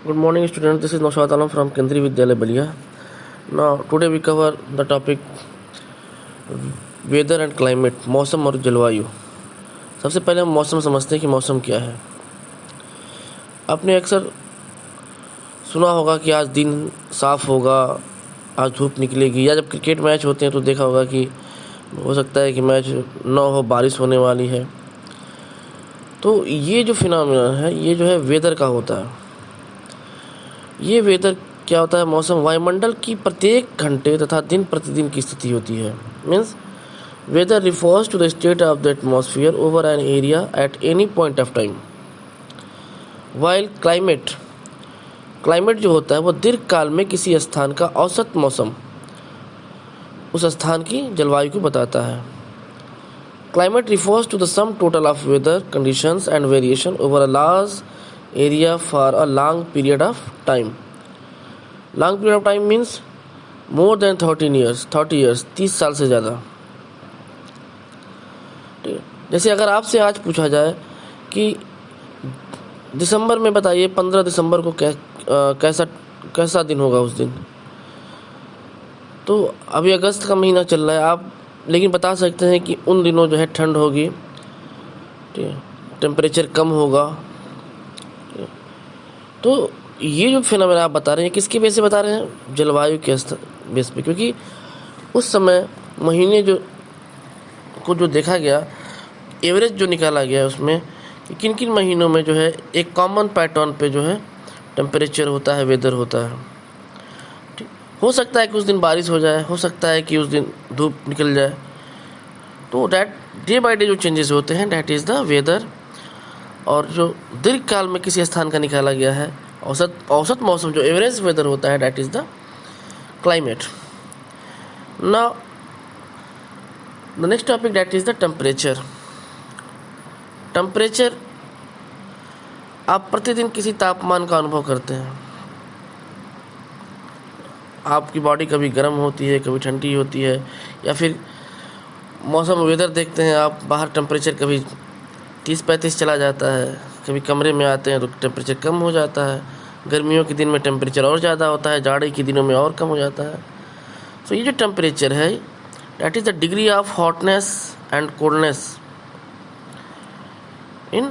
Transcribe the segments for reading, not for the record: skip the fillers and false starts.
Good morning, students. This is Naushad Alam from Kendriya Vidyalaya Balia. Now, today we cover the topic weather and climate, मौसम और जलवायु। सबसे पहले हम मौसम समझते हैं कि मौसम क्या है। आपने अक्सर सुना होगा कि आज दिन साफ़ होगा, आज धूप निकलेगी, या जब क्रिकेट मैच होते हैं तो देखा होगा कि हो सकता है कि मैच न हो, बारिश होने वाली है। तो ये जो फिनोमेना है, ये जो है वेदर का होता है। ये वेदर क्या होता है? मौसम वायुमंडल की प्रत्येक घंटे तथा दिन प्रतिदिन की स्थिति होती है। Means weather refers to the state of the atmosphere over an area at any point of time. While climate जो होता है वो दीर्घ काल में किसी स्थान का औसत मौसम, उस स्थान की जलवायु को बताता है। Climate refers to the sum total of weather conditions and variation over a large area for a long period of time. Long period of time means more than 30 years, 30 साल से ज़्यादा। ठीक है, जैसे अगर आपसे आज पूछा जाए कि दिसंबर में बताइए 15 दिसंबर को कैसा दिन होगा उस दिन, तो अभी अगस्त का महीना चल रहा है, आप लेकिन बता सकते हैं कि उन दिनों जो है ठंड होगी, ठीक है, टेम्परेचर कम होगा। तो ये जो फिनोमेना आप बता रहे हैं, किसके बेस से बता रहे हैं? जलवायु के बेस पे। क्योंकि उस समय महीने जो देखा गया, एवरेज जो निकाला गया उसमें कि किन किन महीनों में जो है एक कॉमन पैटर्न पे जो है टेम्परेचर होता है, वेदर होता है। ठीक, हो सकता है कि उस दिन बारिश हो जाए, हो सकता है कि उस दिन धूप निकल जाए। तो डैट डे बाय डे जो चेंजेस होते हैं, डैट इज़ द वेदर। और जो दीर्घ काल में किसी स्थान का निकाला गया है औसत मौसम, जो एवरेज वेदर होता है, that is the climate. Now the next topic, that is the temperature. Temperature, आप प्रतिदिन किसी तापमान का अनुभव करते हैं। आपकी बॉडी कभी गर्म होती है, कभी ठंडी होती है, या फिर मौसम वेदर देखते हैं आप, बाहर टेम्परेचर कभी 30-35 चला जाता है, कभी कमरे में आते हैं तो टेम्परेचर कम हो जाता है। गर्मियों के दिन में टेम्परेचर और ज़्यादा होता है, जाड़े के दिनों में और कम हो जाता है। तो ये जो टेम्परेचर है, that is the degree of hotness and coldness in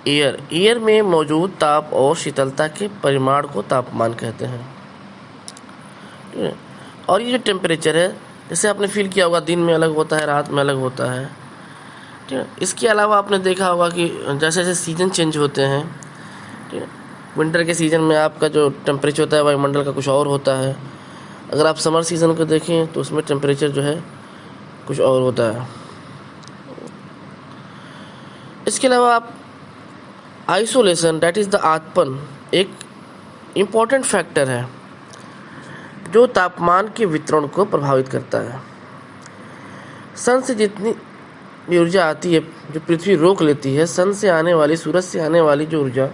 air में मौजूद ताप और शीतलता के परिमाण को तापमान कहते हैं। ठीक है, और ये जो टेम्परेचर है, जैसे आपने फील किया होगा, दिन में अलग होता है, रात में अलग होता है। ठीक है, इसके अलावा आपने देखा होगा कि जैसे जैसे सीज़न चेंज होते हैं, ठीक है, विंटर के सीज़न में आपका जो टेम्परेचर होता है वायुमंडल का कुछ और होता है। अगर आप समर सीज़न को देखें तो उसमें टेम्परेचर जो है कुछ और होता है। इसके अलावा आप आइसोलेशन, डैट इज़ द आतपन, एक इम्पॉर्टेंट फैक्टर है जो तापमान के वितरण को प्रभावित करता है। सन से जितनी भी ऊर्जा आती है जो पृथ्वी रोक लेती है, सन से आने वाली, सूरज से आने वाली जो ऊर्जा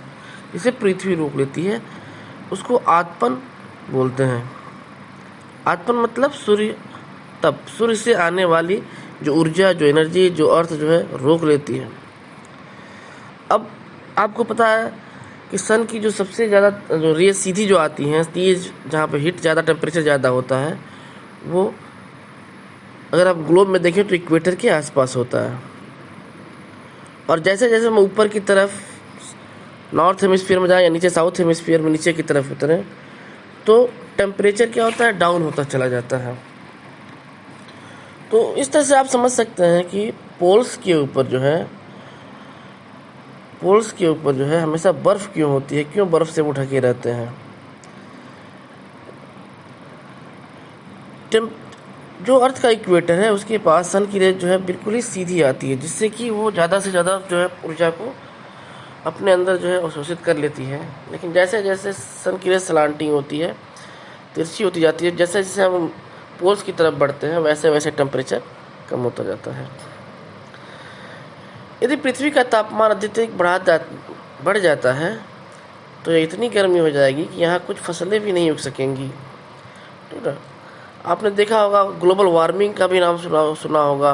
इसे पृथ्वी रोक लेती है, उसको आतपन बोलते हैं। आतपन मतलब सूर्य से आने वाली जो ऊर्जा, जो एनर्जी, जो अर्थ जो है रोक लेती है। अब आपको पता है कि सन की जो सबसे ज़्यादा जो रेज सीधी जो आती हैं, तेज, जहाँ पे हीट ज़्यादा, टेम्परेचर ज़्यादा होता है, वो अगर आप ग्लोब में देखें तो इक्वेटर के आसपास होता है। और जैसे जैसे हम ऊपर की तरफ नॉर्थ हेमिस्फीयर में जाएं या नीचे साउथ हेमिस्फीयर में नीचे की तरफ उतरें, तो टेम्परेचर क्या होता है? डाउन होता चला जाता है। तो इस तरह से आप समझ सकते हैं कि पोल्स के ऊपर जो है हमेशा बर्फ़ क्यों होती है, क्यों बर्फ़ से वो ढके रहते हैं। जो अर्थ का इक्वेटर है उसके पास सन की रेज जो है बिल्कुल ही सीधी आती है, जिससे कि वो ज़्यादा से ज़्यादा जो है ऊर्जा को अपने अंदर जो है अवशोषित कर लेती है। लेकिन जैसे जैसे सन की रेज सलांटिंग होती है, तिरछी होती जाती है, जैसे जैसे हम पोल्स की तरफ बढ़ते हैं, वैसे वैसे टेम्परेचर कम होता जाता है। यदि पृथ्वी का तापमान अत्यधिक बढ़ जाता है तो इतनी गर्मी हो जाएगी कि यहाँ कुछ फसलें भी नहीं उग सकेंगी। ठीक है, आपने देखा होगा, ग्लोबल वार्मिंग का भी नाम सुना होगा।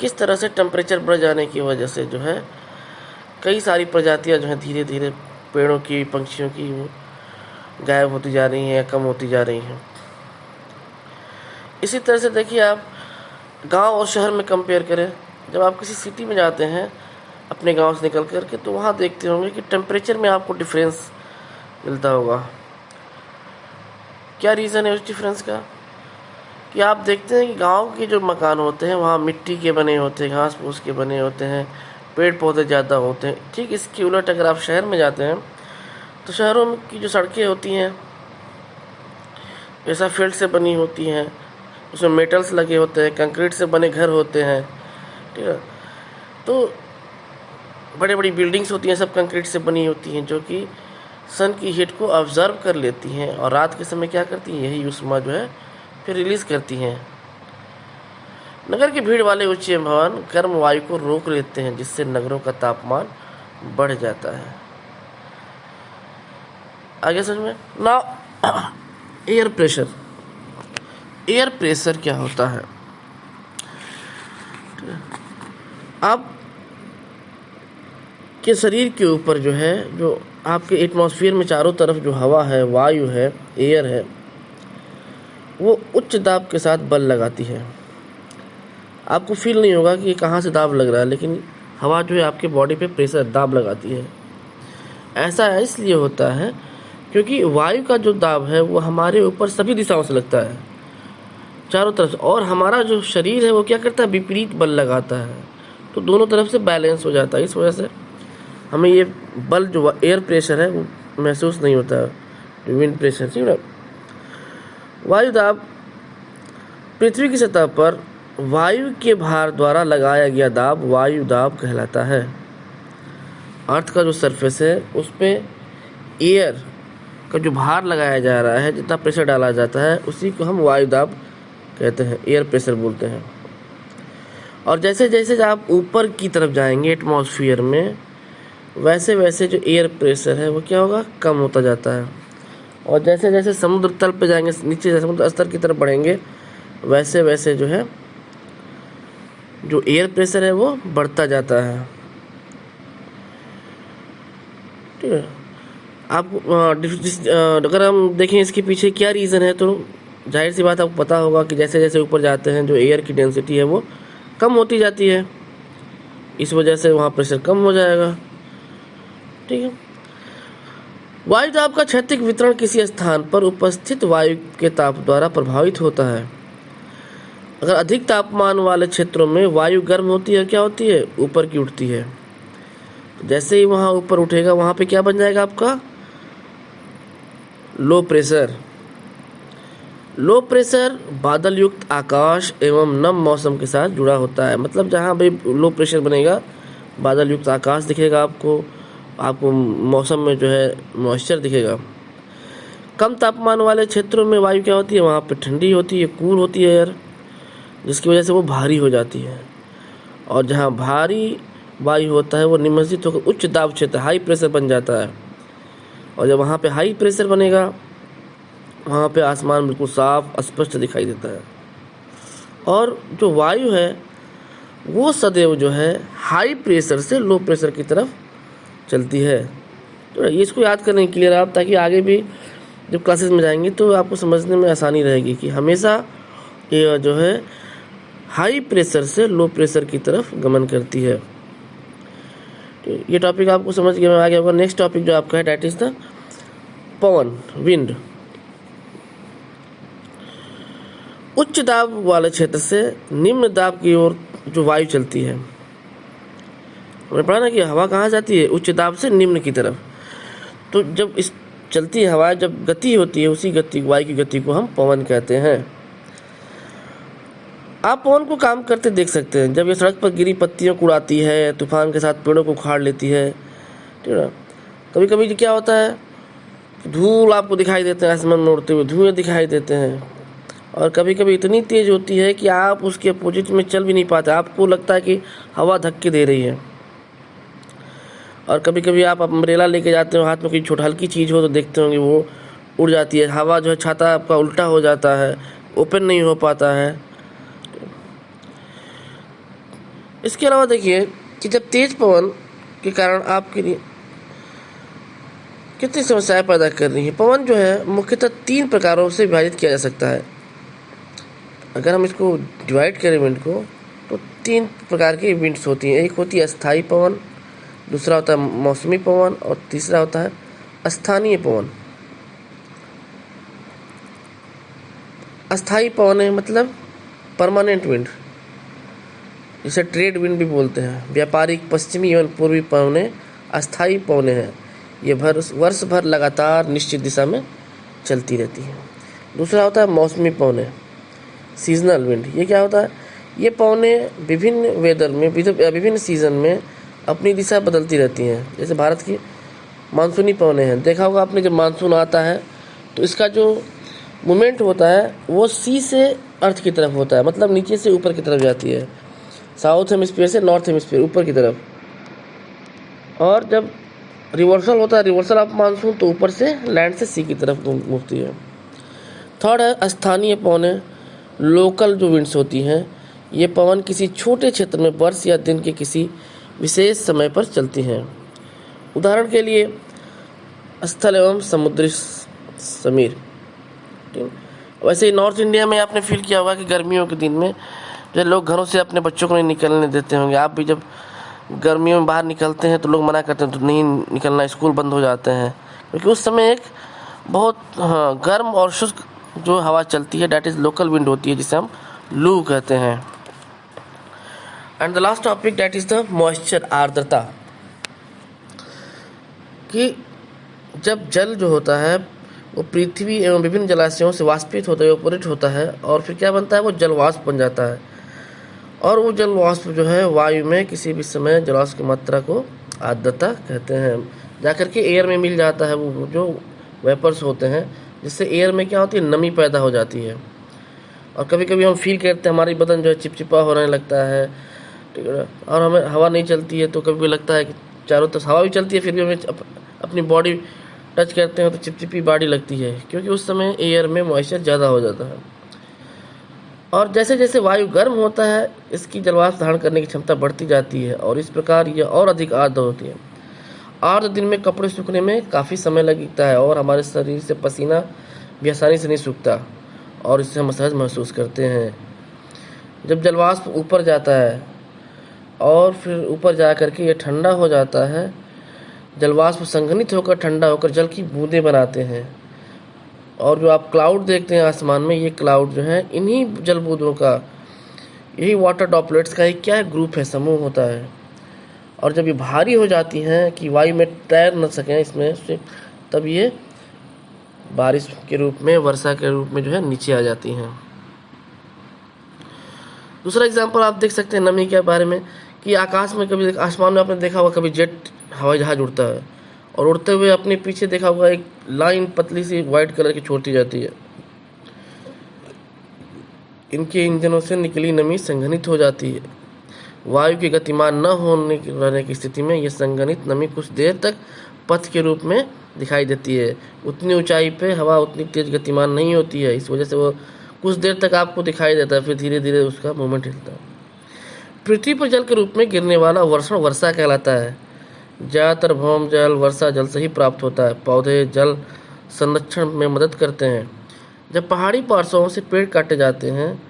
किस तरह से टेम्परेचर बढ़ जाने की वजह से जो है कई सारी प्रजातियां जो हैं धीरे धीरे पेड़ों की, पंछियों की, वो गायब होती जा रही हैं या कम होती जा रही हैं। इसी तरह से देखिए, आप गांव और शहर में कंपेयर करें। जब आप किसी सिटी में जाते हैं अपने गांव से निकल कर के, तो वहाँ देखते होंगे कि टेम्परेचर में आपको डिफरेंस मिलता होगा। क्या रीज़न है उस डिफरेंस का? कि आप देखते हैं कि गांव के जो मकान होते हैं वहाँ मिट्टी के बने होते हैं, घास फूस के बने होते हैं, पेड़ पौधे ज़्यादा होते हैं। ठीक इसके उलट अगर आप शहर में जाते हैं तो शहरों में की जो सड़कें होती हैं ऐसा फील्ड से बनी होती हैं, उसमें मेटल्स लगे होते हैं, कंक्रीट से बने घर होते हैं, ठीक है। तो बड़ी बड़ी बिल्डिंग्स होती हैं, सब कंक्रीट से बनी होती हैं, जो कि सन की हीट को ऑब्जर्व कर लेती हैं और रात के समय क्या करती हैं, यही ऊष्मा जो है फिर रिलीज़ करती हैं। नगर की भीड़ वाले ऊंचे भवन गर्म वायु को रोक लेते हैं, जिससे नगरों का तापमान बढ़ जाता है। आगे समझ में ना। Air pressure. एयर प्रेशर क्या होता है? आप के शरीर के ऊपर जो है, जो आपके एटमॉस्फेयर में चारों तरफ जो हवा है, वायु है, एयर है, वो उच्च दाब के साथ बल लगाती है। आपको फील नहीं होगा कि ये कहाँ से दाब लग रहा है, लेकिन हवा जो है आपके बॉडी पे प्रेशर दाब लगाती है। ऐसा इसलिए होता है क्योंकि वायु का जो दाब है वो हमारे ऊपर सभी दिशाओं से लगता है, चारों तरफ से, और हमारा जो शरीर है वो क्या करता है, विपरीत बल लगाता है, तो दोनों तरफ से बैलेंस हो जाता है। इस वजह से हमें ये बल जो एयर प्रेशर है वो महसूस नहीं होता है, विंड प्रेशर, ठीक है। वायु दाब पृथ्वी की सतह पर वायु के भार द्वारा लगाया गया दाब वायु दाब कहलाता है। अर्थ का जो सरफेस है उस पर एयर का जो भार लगाया जा रहा है, जितना प्रेशर डाला जाता है, उसी को हम वायु दाब कहते हैं, एयर प्रेशर बोलते हैं। और जैसे जैसे आप ऊपर की तरफ जाएंगे एटमॉस्फेयर में, वैसे वैसे जो एयर प्रेशर है वो क्या होगा, कम होता जाता है। और जैसे जैसे समुद्र तल पे जाएंगे, नीचे समुद्र स्तर की तरफ बढ़ेंगे, वैसे वैसे जो है जो एयर प्रेशर है वो बढ़ता जाता है, ठीक है। आप अगर हम देखें इसके पीछे क्या रीज़न है, तो जाहिर सी बात आपको पता होगा कि जैसे जैसे ऊपर जाते हैं जो एयर की डेंसिटी है वो कम होती जाती है, इस वजह से वहाँ प्रेशर कम हो जाएगा, ठीक है। वायु दाब का क्षैतिज वितरण किसी स्थान पर उपस्थित वायु के ताप द्वारा प्रभावित होता है। अगर अधिक तापमान वाले क्षेत्रों में वायु गर्म होती है, क्या होती है, ऊपर की उठती है। जैसे ही वहाँ ऊपर उठेगा वहाँ पे क्या बन जाएगा, आपका लो प्रेशर। लो प्रेशर बादल युक्त आकाश एवं नम मौसम के साथ जुड़ा होता है। मतलब जहाँ भी लो प्रेशर बनेगा, बादल युक्त आकाश दिखेगा आपको मौसम में जो है मॉइस्चर दिखेगा। कम तापमान वाले क्षेत्रों में वायु क्या होती है, वहाँ पे ठंडी होती है, कूल होती है एयर, जिसकी वजह से वो भारी हो जाती है। और जहाँ भारी वायु होता है वो निमज्जित होकर उच्च दाब क्षेत्र, हाई प्रेशर बन जाता है। और जब वहाँ पे हाई प्रेशर बनेगा, वहाँ पे आसमान बिल्कुल साफ स्पष्ट दिखाई देता है। और जो वायु है वो सदैव जो है हाई प्रेशर से लो प्रेशर की तरफ चलती है। तो इसको याद करने के लिए आप, ताकि आगे भी जब क्लासेस में जाएंगे तो आपको समझने में आसानी रहेगी कि हमेशा ये जो है हाई प्रेशर से लो प्रेशर की तरफ गमन करती है। तो ये टॉपिक आपको समझ के आगे होगा। नेक्स्ट टॉपिक जो आपका है that is the Pawan, wind. उच्च दाब वाले क्षेत्र से निम्न दाब की ओर जो वायु चलती है, हमने पढ़ा ना कि हवा कहाँ जाती है, उच्च दाब से निम्न की तरफ। तो जब इस चलती है हवा, जब गति होती है, उसी गति, वायु की गति को हम पवन कहते हैं। आप पवन को काम करते देख सकते हैं। जब ये सड़क पर गिरी पत्तियों को उड़ाती है, तूफान के साथ पेड़ों को उखाड़ लेती है, ठीक है। कभी कभी क्या होता है, धूल आपको दिखाई देते हैं, आसमान में उड़ते हुए धुएं दिखाई देते हैं। और कभी कभी इतनी तेज़ होती है कि आप उसके अपोजिट में चल भी नहीं पाते, आपको लगता है कि हवा धक्के दे रही है। और कभी कभी आप अम्ब्रेला लेके जाते हो, हाथ में कोई छोटा हल्की चीज़ हो तो देखते होंगे वो उड़ जाती है, हवा जो है छाता आपका उल्टा हो जाता है, ओपन नहीं हो पाता है। इसके अलावा देखिए कि जब तेज पवन के कारण आपके कितनी समस्याएं पैदा कर रही है। पवन जो है मुख्यतः 3 प्रकारों से विभाजित किया जा सकता है। अगर हम इसको डिवाइड करें विंड को, तो 3 प्रकार की विंड्स होती हैं। एक होती है अस्थायी पवन, दूसरा होता है मौसमी पवन और तीसरा होता है स्थानीय पवन। अस्थायी पवन है मतलब परमानेंट विंड, जिसे ट्रेड विंड भी बोलते हैं। व्यापारिक पश्चिमी एवं पूर्वी पवनें अस्थायी पवनें हैं। ये वर्ष भर लगातार निश्चित दिशा में चलती रहती हैं। दूसरा होता है मौसमी पवनें, सीजनल विंड। ये क्या होता है? ये पवनें विभिन्न वेदर में विभिन्न सीजन में अपनी दिशा बदलती रहती हैं। जैसे भारत की मानसूनी पवनें हैं। देखा होगा आपने, जब मानसून आता है तो इसका जो मूवमेंट होता है वो सी से अर्थ की तरफ होता है, मतलब नीचे से ऊपर की तरफ जाती है, साउथ हेमिस्फीयर से नॉर्थ हेमिस्फीयर ऊपर की तरफ। और जब रिवर्सल होता है, रिवर्सल ऑफ मानसून, तो ऊपर से लैंड से सी की तरफ घूमती है। थर्ड है स्थानीय पवनें, लोकल जो विंड्स होती हैं। ये पवन किसी छोटे क्षेत्र में वर्ष या दिन के किसी विशेष समय पर चलती हैं। उदाहरण के लिए स्थल एवं समुद्री समीर। वैसे ही नॉर्थ इंडिया में आपने फील किया होगा कि गर्मियों के दिन में जो लोग घरों से अपने बच्चों को नहीं निकलने देते होंगे। आप भी जब गर्मियों में बाहर निकलते हैं तो लोग मना करते हैं, तो नहीं निकलना, स्कूल बंद हो जाते हैं, क्योंकि उस समय एक बहुत गर्म और शुष्क जो हवा चलती है, डैट इज़ लोकल विंड होती है, जिसे हम लू कहते हैं। And the last topic that is the moisture, आर्द्रता। कि जब जल जो होता है वो पृथ्वी एवं विभिन्न जलाशयों से वाष्पित होता है, इवेपोरेट होता है, और फिर क्या बनता है? वो जलवाष्प बन जाता है। और वो जलवाष्प जो है वायु में किसी भी समय जलवाष्प की मात्रा को आर्द्रता कहते हैं। जाकर के एयर में मिल जाता है, वो जो वेपर्स होते हैं, जिससे एयर में क्या होती है? नमी पैदा हो जाती है। और कभी कभी हम फील करते हैं हमारी बदन जो है चिपचिपा होने लगता है, ठीक है। और हमें हवा नहीं चलती है तो कभी लगता है कि चारों तरफ हवा भी चलती है, फिर भी हमें अपनी बॉडी टच करते हैं तो चिपचिपी बॉडी लगती है, क्योंकि उस समय एयर में मॉइस्चर ज़्यादा हो जाता है। और जैसे जैसे वायु गर्म होता है, इसकी जलवाष्प धारण करने की क्षमता बढ़ती जाती है, और इस प्रकार यह और अधिक आर्द्र होती है। आर्द्र दिन में कपड़े सूखने में काफ़ी समय लगता है, और हमारे शरीर से पसीना भी आसानी से नहीं सूखता, और इससे हम असहज महसूस करते हैं। जब जलवाष्प ऊपर जाता है और फिर ऊपर जा करके ये ठंडा हो जाता है, जलवाष्प संघनित होकर ठंडा होकर जल की बूंदें बनाते हैं। और जो आप क्लाउड देखते हैं आसमान में, ये क्लाउड जो है इन्हीं जल बूंदों का, यही वाटर ड्रॉपलेट्स का एक क्या है? ग्रुप है, समूह होता है। और जब ये भारी हो जाती हैं कि वायु में तैर न सकें इसमें से, तब ये बारिश के रूप में, वर्षा के रूप में जो है नीचे आ जाती हैं। दूसरा एग्जांपल आप देख सकते हैं नमी के बारे में, कि आकाश में कभी आसमान में आपने देखा होगा कभी जेट हवाई जहाज उड़ता है, और उड़ते हुए अपने पीछे देखा होगा एक लाइन पतली सी वाइट कलर की छोड़ती जाती है। इनके इंजनों से निकली नमी संघनित हो जाती है। वायु के गतिमान न रहने की स्थिति में यह संघनित नमी कुछ देर तक पथ के रूप में दिखाई देती है। उतनी ऊंचाई पे हवा उतनी तेज गतिमान नहीं होती है, इस वजह से वो कुछ देर तक आपको दिखाई देता है, फिर धीरे धीरे उसका मूवमेंट हिलता है। पृथ्वी पर जल के रूप में गिरने वाला वर्षण वर्षा कहलाता है। ज़्यादातर भौम जल वर्षा जल से ही प्राप्त होता है। पौधे जल संरक्षण में मदद करते हैं। जब पहाड़ी पार्श्वों से पेड़ काटे जाते हैं,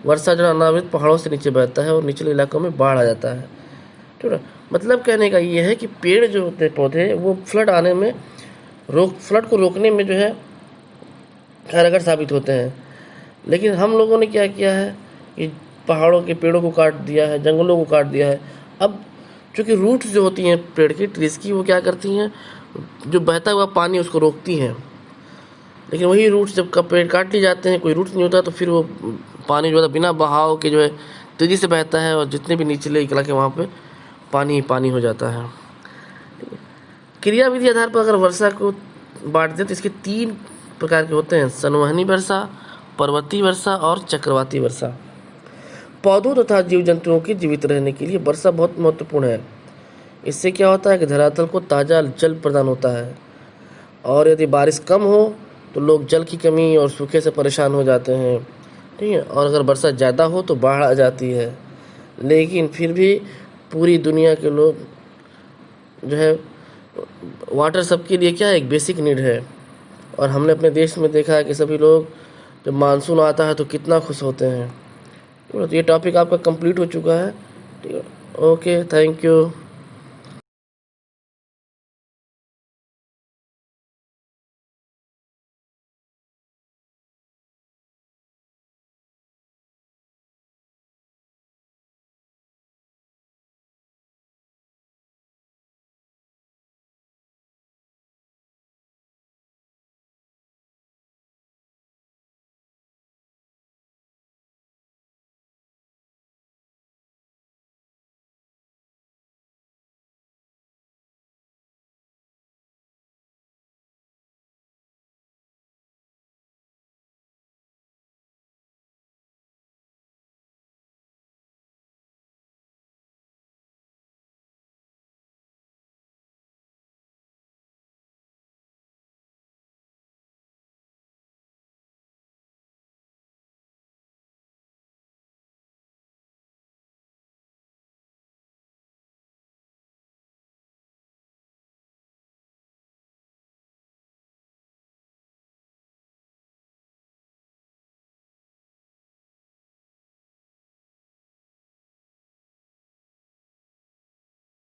वर्षा जल अनावृत पहाड़ों से नीचे बहता है और निचले इलाकों में बाढ़ आ जाता है, ठीक है। मतलब कहने का ये है कि पेड़ जो होते हैं, पौधे, वो फ्लड आने में फ्लड को रोकने में जो है कारगर साबित होते हैं। लेकिन हम लोगों ने क्या किया है कि पहाड़ों के पेड़ों को काट दिया है, जंगलों को काट दिया है। अब चूँकि रूट्स जो होती हैं पेड़ की, ट्रीज की, वो क्या करती हैं? जो बहता हुआ पानी उसको रोकती हैं। लेकिन वही रूट्स जब पेड़ काट लिए जाते हैं, कोई रूट्स नहीं होता, तो फिर वो पानी जो है बिना बहाव के जो है तेज़ी से बहता है, और जितने भी निचले इलाके वहाँ पे पानी ही पानी हो जाता है। क्रियाविधि आधार पर अगर वर्षा को बांट दें तो इसके 3 प्रकार के होते हैं: संवहनी वर्षा, पर्वतीय वर्षा और चक्रवाती वर्षा। पौधों तथा जीव जंतुओं के जीवित रहने के लिए वर्षा बहुत महत्वपूर्ण है। इससे क्या होता है कि धरातल को ताज़ा जल प्रदान होता है, और यदि बारिश कम हो तो लोग जल की कमी और सूखे से परेशान हो जाते हैं, ठीक है। और अगर वर्षा ज़्यादा हो तो बाढ़ आ जाती है। लेकिन फिर भी पूरी दुनिया के लोग जो है वाटर सबके लिए क्या है, एक बेसिक नीड है। और हमने अपने देश में देखा है कि सभी लोग जब मानसून आता है तो कितना खुश होते हैं। तो ये टॉपिक आपका कंप्लीट हो चुका है। ठीक है, ओके, थैंक यू।